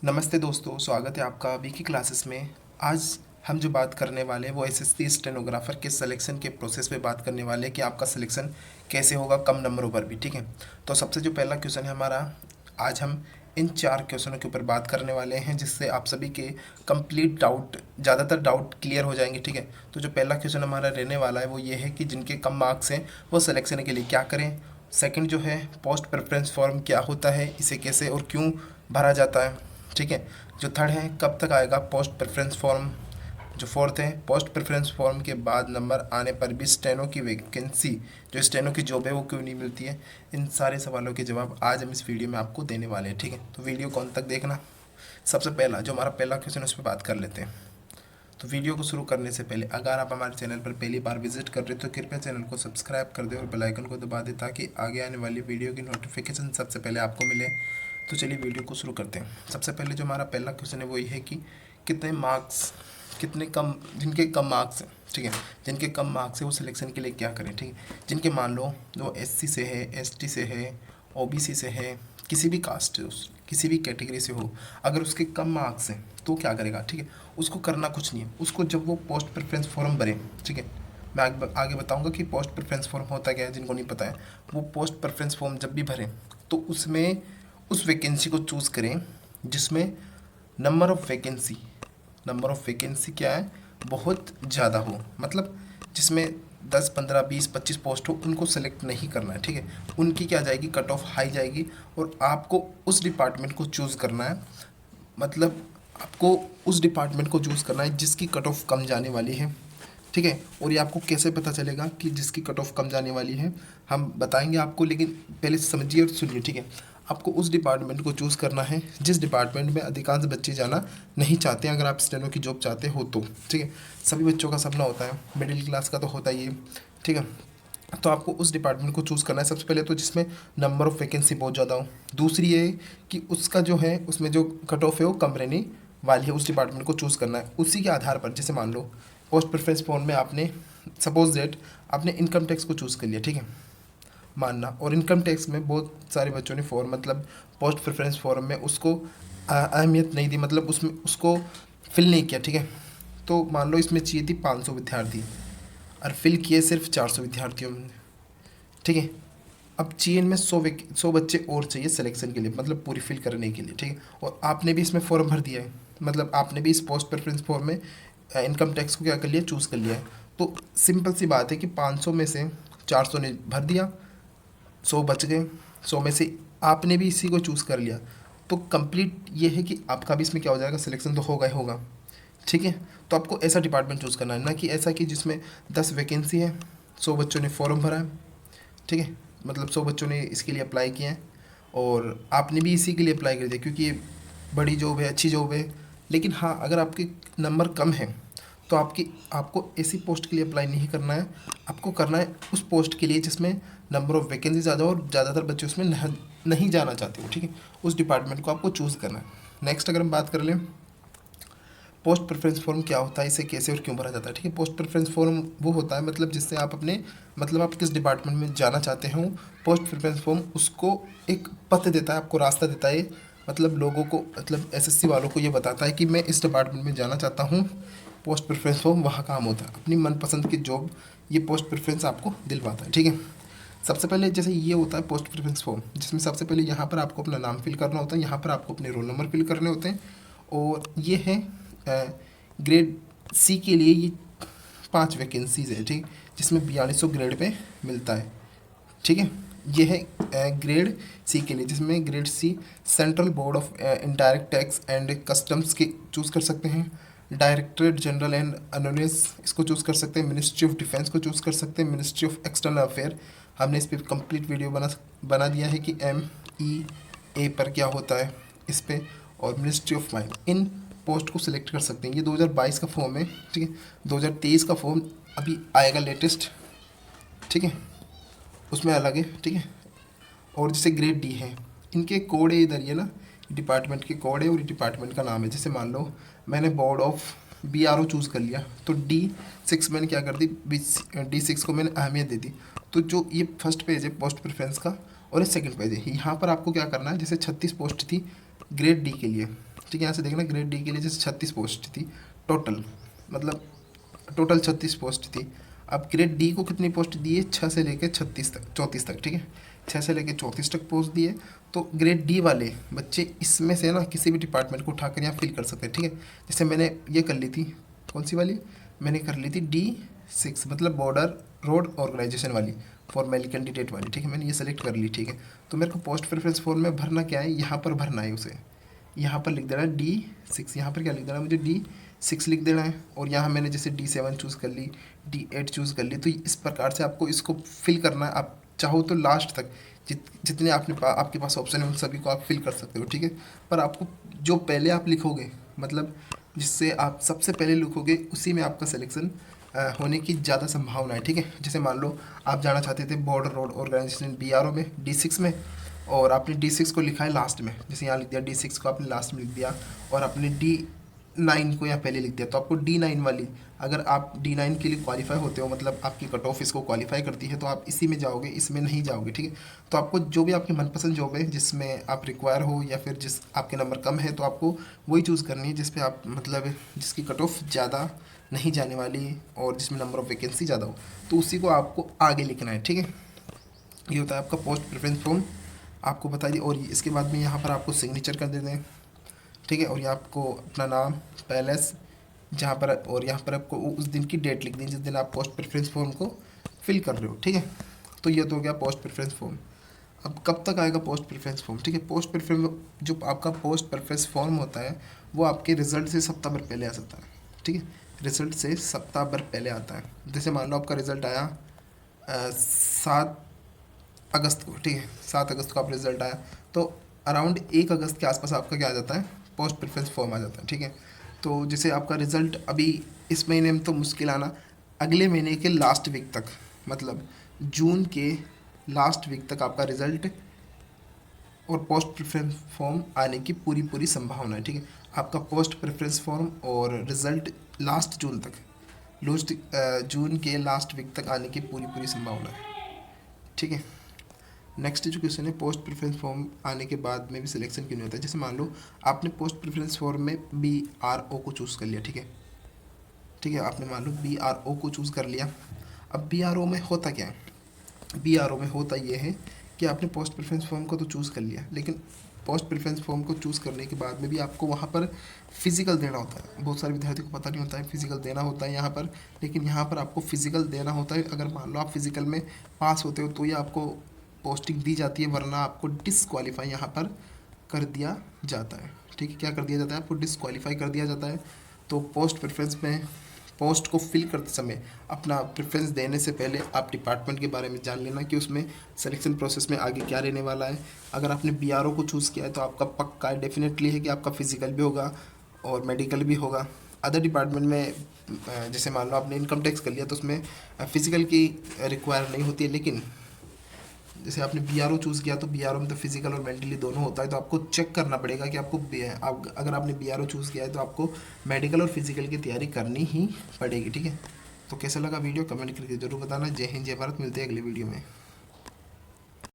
नमस्ते दोस्तों, स्वागत है आपका अभी की क्लासेस में। आज हम जो बात करने वाले हैं वो एसएससी स्टेनोग्राफर के सिलेक्शन के प्रोसेस पे बात करने वाले हैं कि आपका सिलेक्शन कैसे होगा कम नंबरों पर भी। ठीक है, तो सबसे जो पहला क्वेश्चन है हमारा, आज हम इन 4 क्वेश्चनों के ऊपर बात करने वाले हैं जिससे आप सभी के कंप्लीट डाउट, ज़्यादातर डाउट क्लियर हो जाएंगे। ठीक है, तो जो पहला क्वेश्चन हमारा रहने वाला है वो ये है कि जिनके कम मार्क्स हैं वो सिलेक्शन के लिए क्या करें। सेकंड जो है, पोस्ट प्रेफरेंस फॉर्म क्या होता है, इसे कैसे और क्यों भरा जाता है। ठीक है, जो थर्ड है, कब तक आएगा पोस्ट प्रेफरेंस फॉर्म। जो फोर्थ है, पोस्ट प्रेफरेंस फॉर्म के बाद नंबर आने पर भी स्टेनो की वैकेंसी, जो स्टेनो की जॉब है वो क्यों नहीं मिलती है। इन सारे सवालों के जवाब आज हम इस वीडियो में आपको देने वाले हैं। ठीक है, तो वीडियो कौन तक देखना। सबसे पहला जो हमारा पहला क्वेश्चन उस पर बात कर लेते हैं। तो वीडियो को शुरू करने से पहले अगर आप हमारे चैनल पर पहली बार विजिट कर रहे हो तो कृपया चैनल को सब्सक्राइब कर दें और बेल आइकन को दबा दें ताकि आगे आने वाली वीडियो की नोटिफिकेशन सबसे पहले आपको मिले। तो चलिए वीडियो को शुरू करते हैं। सबसे पहले जो हमारा पहला क्वेश्चन है वो ये है कि कितने मार्क्स, कितने कम, जिनके कम मार्क्स हैं, ठीक है, जिनके कम मार्क्स है वो सिलेक्शन के लिए क्या करें। ठीक है, जिनके मान लो वो एससी से है, एसटी से है, ओबीसी से है, किसी भी कास्ट से, किसी भी कैटेगरी से हो, अगर उसके कम मार्क्स हैं तो क्या करेगा। ठीक है, उसको करना कुछ नहीं है। उसको जब वो पोस्ट प्रेफरेंस फॉर्म भरे, ठीक है, मैं आगे बताऊंगा कि पोस्ट प्रेफरेंस फॉर्म होता क्या है। जिनको नहीं पता है, वो पोस्ट प्रेफरेंस फॉर्म जब भी भरें तो उसमें उस वैकेंसी को चूज़ करें जिसमें नंबर ऑफ़ वैकेंसी क्या है, बहुत ज़्यादा हो। मतलब जिसमें 10, 15, 20, 25 पोस्ट हो, उनको सेलेक्ट नहीं करना है। ठीक है, उनकी क्या जाएगी, कट ऑफ हाई जाएगी और आपको उस डिपार्टमेंट को चूज़ करना है। मतलब आपको उस डिपार्टमेंट को चूज़ करना है जिसकी कट ऑफ कम जाने वाली है। ठीक है, और ये आपको कैसे पता चलेगा कि जिसकी कट ऑफ कम जाने वाली है, हम बताएंगे आपको, लेकिन पहले समझिए और सुनिए। ठीक है, आपको उस डिपार्टमेंट को चूज़ करना है जिस डिपार्टमेंट में अधिकांश बच्चे जाना नहीं चाहते हैं, अगर आप स्टेनो की जॉब चाहते हो तो। ठीक है, सभी बच्चों का सपना होता है, मिडिल क्लास का तो होता ही है। ठीक है, तो आपको उस डिपार्टमेंट को चूज़ करना है सबसे पहले तो जिसमें नंबर ऑफ़ वैकेंसी बहुत ज़्यादा हो। दूसरी ये कि उसका जो है उसमें जो कट ऑफ है वो कम रहने वाली है, उस डिपार्टमेंट को चूज़ करना है। उसी के आधार पर, जैसे मान लो पोस्ट प्रेफरेंस फॉर्म में आपने सपोज दैट आपने इनकम टैक्स को चूज़ कर लिया, ठीक है, मानना, और इनकम टैक्स में बहुत सारे बच्चों ने फॉर्म, मतलब पोस्ट प्रेफरेंस फॉर्म में उसको अहमियत नहीं दी, मतलब उसमें उसको फिल नहीं किया। ठीक है, तो मान लो इसमें चाहिए थी 500 विद्यार्थी और फिल किए सिर्फ 400 विद्यार्थियों ने। ठीक है, अब चाहिए इनमें 100 बच्चे और चाहिए सिलेक्शन के लिए, मतलब पूरी फिल करने के लिए। ठीक है, और आपने भी इसमें फॉर्म भर दिया है, मतलब आपने भी इस पोस्ट प्रेफरेंस फॉर्म में इनकम टैक्स को क्या कर लिया, चूज़ कर लिया है। तो सिंपल सी बात है कि 500 में से 400 ने भर दिया, 100 बच गए, 100 में से आपने भी इसी को चूज़ कर लिया, तो कंप्लीट ये है कि आपका भी इसमें क्या हो जाएगा, सिलेक्शन तो होगा ही होगा। ठीक है, तो आपको ऐसा डिपार्टमेंट चूज़ करना है, ना कि ऐसा कि जिसमें 10 वैकेंसी है, 100 बच्चों ने फॉर्म भरा है। ठीक है, मतलब 100 बच्चों ने इसके लिए अप्लाई किया है और आपने भी इसी के लिए अप्लाई कर दिया क्योंकि ये बड़ी जॉब है, अच्छी जॉब है। लेकिन हाँ, अगर आपके नंबर कम है तो आपको ऐसी पोस्ट के लिए अप्लाई नहीं करना है, आपको करना है उस पोस्ट के लिए जिसमें नंबर ऑफ़ वैकेंसी ज़्यादा हो और ज़्यादातर बच्चे उसमें नहीं जाना चाहते हो। ठीक है, उस डिपार्टमेंट को आपको चूज़ करना है। नेक्स्ट अगर हम बात कर लें, पोस्ट प्रेफरेंस फॉर्म क्या होता है, इसे कैसे और क्यों भरा जाता है। ठीक है, पोस्ट प्रेफरेंस फॉर्म वो होता है, मतलब जिससे आप अपने, मतलब आप किस डिपार्टमेंट में जाना चाहते हो, पोस्ट प्रेफरेंस फॉर्म उसको एक पथ देता है, आपको रास्ता देता है। मतलब लोगों को, मतलब एसएससी वालों को ये बताता है कि मैं इस डिपार्टमेंट में जाना चाहता हूँ। पोस्ट प्रेफरेंस फॉर्म वहाँ काम होता है, अपनी मनपसंद की जॉब ये पोस्ट प्रेफरेंस आपको दिलवाता है। ठीक है, सबसे पहले जैसे ये होता है पोस्ट प्रेफरेंस फॉर्म, जिसमें सबसे पहले यहाँ पर आपको अपना नाम फिल करना होता है, यहाँ पर आपको अपने रोल नंबर फिल करने होते हैं, और ये है ग्रेड सी के लिए ये 5 वैकेंसीज़ है। ठीक, जिसमें 4200 ग्रेड पे मिलता है। ठीक है, ये है ग्रेड सी के लिए, जिसमें grade C central board of indirect tax and customs के चूज़ कर सकते हैं, डायरेक्टरेट जनरल एंड अनोनियस इसको चूज़ कर सकते हैं, मिनिस्ट्री ऑफ डिफेंस को चूज़ कर सकते हैं, मिनिस्ट्री ऑफ एक्सटर्नल अफेयर, हमने इस पर कंप्लीट वीडियो बना दिया है कि MEA पर क्या होता है इस पर, और ministry of mine, in post को सिलेक्ट कर सकते हैं। ये 2022 का फॉर्म है। ठीक है, 2023 का फॉर्म अभी आएगा लेटेस्ट। ठीक है, उसमें अलग है। ठीक है, और जैसे ग्रेड डी है, इनके कोड है इधर, ये ना डिपार्टमेंट के कोड है और ये डिपार्टमेंट का नाम है। जैसे मान लो मैंने बोर्ड ऑफ BRO चूज़ कर लिया, तो D6 मैंने क्या कर दी, D6 को मैंने अहमियत दे दी। तो जो ये फर्स्ट पेज है पोस्ट प्रेफरेंस का और ये सेकंड पेज है, यहाँ पर आपको क्या करना है, जैसे 36 पोस्ट थी ग्रेड डी के लिए, ठीक है। यहाँ से देखना ग्रेड डी के लिए जैसे 36 पोस्ट थी टोटल, मतलब टोटल 36 पोस्ट थी। अब ग्रेड डी को कितनी पोस्ट दी है, 6 से लेकर 36 तक, 34 तक, ठीक है, 6 से लेकर 34 तक पोस्ट दी है। तो ग्रेड डी वाले बच्चे इसमें से ना किसी भी डिपार्टमेंट को उठाकर यहाँ फिल कर सकते हैं, ठीक है। जैसे मैंने ये कर ली थी, कौन सी वाली, मैंने कर ली थी D6, मतलब बॉर्डर रोड ऑर्गेनाइजेशन वाली, फॉर मेल कैंडिडेट वाली, ठीक है। मैंने ये सेलेक्ट कर ली, ठीक है। तो मेरे को पोस्ट प्रेफरेंस फॉर्म में भरना क्या है, यहाँ पर भरना है उसे, यहाँ पर लिख देना है D6, यहाँ पर क्या लिख देना है, मुझे D6 लिख देना है। और यहाँ मैंने जैसे D7 चूज़ कर ली, D8 चूज़ कर ली। तो इस प्रकार से आपको इसको फिल करना है। आप चाहो तो लास्ट तक जितने आपके पास ऑप्शन है उन सभी को आप फिल कर सकते हो, ठीक है। पर आपको जो पहले आप लिखोगे, मतलब जिससे आप सबसे पहले लिखोगे, उसी में आपका सिलेक्शन होने की ज़्यादा संभावना है, ठीक है। जैसे मान लो आप जाना चाहते थे बॉर्डर रोड ऑर्गेनाइजेशन BRO में D6 में, और आपने D6 को लिखा है लास्ट में, जैसे यहाँ लिख दिया D6 को आपने लास्ट में लिख दिया, और आपने D9 को यहाँ पहले लिख दिया। तो आपको D9 वाली, अगर आप D9 के लिए क्वालिफाई होते हो, मतलब आपकी कट ऑफ इसको क्वालिफाई करती है, तो आप इसी में जाओगे, इसमें नहीं जाओगे, ठीक है। तो आपको जो भी आपकी मनपसंद जॉब है जिसमें आप रिक्वायर हो, या फिर जिस आपके नंबर कम है, तो आपको वही चूज़ करनी है जिस पे आप, मतलब जिसकी कट ऑफ ज़्यादा नहीं जाने वाली और जिसमें नंबर ऑफ वैकेंसी ज़्यादा हो, तो उसी को आपको आगे लिखना है, ठीक है। ये होता है आपका पोस्ट प्रेफरेंस फॉर्म, आपको बता दिए। और इसके बाद में यहाँ पर आपको सिग्नेचर कर देते हैं, ठीक है। और ये आपको अपना नाम, पैलेस, जहाँ पर, और यहाँ पर आपको उस दिन की डेट लिख दी जिस दिन आप पोस्ट प्रेफरेंस फॉर्म को फिल कर रहे हो, ठीक है। तो ये तो हो गया पोस्ट प्रेफरेंस फॉर्म। अब कब तक आएगा पोस्ट प्रेफरेंस फॉर्म, ठीक है। पोस्ट प्रेफरेंस, जो आपका पोस्ट प्रेफरेंस फॉर्म होता है वो आपके रिजल्ट से सप्ताह भर पहले आ सकता है, ठीक है। रिजल्ट से सप्ताह भर पहले आता है। जैसे मान लो आपका रिजल्ट आया 7 अगस्त को, ठीक है, 7 अगस्त को आप रिजल्ट आया, तो अराउंड 1 अगस्त के आसपास आपका क्या आ जाता है, पोस्ट प्रेफरेंस फॉर्म आ जाता है, ठीक है। तो जैसे आपका रिज़ल्ट अभी इस महीने में तो मुश्किल आना, अगले महीने के लास्ट वीक तक, मतलब जून के लास्ट वीक तक आपका रिज़ल्ट और पोस्ट प्रेफरेंस फॉर्म आने की पूरी संभावना है, ठीक है। आपका पोस्ट प्रेफरेंस फॉर्म और रिज़ल्ट लास्ट जून तक, जून के लास्ट वीक तक आने की पूरी संभावना है, ठीक है। नेक्स्ट जो क्वेश्चन है, पोस्ट प्रेफरेंस फॉर्म आने के बाद में भी सिलेक्शन क्यों नहीं होता है। जैसे मान लो आपने पोस्ट प्रेफरेंस फॉर्म में BRO को चूज़ कर लिया, ठीक है, ठीक है, आपने मान लो BRO को चूज़ कर लिया। अब BRO में होता क्या है, BRO में होता ये है कि आपने पोस्ट प्रेफरेंस फॉर्म को तो चूज़ कर लिया, लेकिन पोस्ट प्रेफरेंस फॉर्म को चूज़ करने के बाद में भी आपको वहाँ पर फिजिकल देना होता है। बहुत सारे विद्यार्थियों को पता नहीं होता है फिजिकल देना होता है यहाँ पर, लेकिन यहाँ पर आपको फिजिकल देना होता है। अगर मान लो आप फिजिकल में पास होते हो तो ये आपको पोस्टिंग दी जाती है, वरना आपको डिसक्वालीफाई यहाँ पर कर दिया जाता है, ठीक है। क्या कर दिया जाता है, आपको डिसक्वालीफाई कर दिया जाता है। तो पोस्ट प्रेफरेंस में पोस्ट को फिल करते समय अपना प्रेफरेंस देने से पहले आप डिपार्टमेंट के बारे में जान लेना कि उसमें सिलेक्शन प्रोसेस में आगे क्या रहने वाला है। अगर आपने BRO को चूज़ किया है तो आपका पक्का है, डेफिनेटली है कि आपका फिजिकल भी होगा और मेडिकल भी होगा। अदर डिपार्टमेंट में जैसे मान लो आपने इनकम टैक्स कर लिया तो उसमें फिजिकल की रिक्वायर नहीं होती है, लेकिन जैसे आपने BRO चूज़ किया तो BRO में तो फिजिकल और मेंटली दोनों होता है। तो आपको चेक करना पड़ेगा कि आपको अगर आपने BRO चूज़ किया है तो आपको मेडिकल और फिजिकल की तैयारी करनी ही पड़ेगी, ठीक है। तो कैसा लगा वीडियो, कमेंट करके जरूर बताना। जय हिंद, जय भारत, मिलते हैं अगले वीडियो में।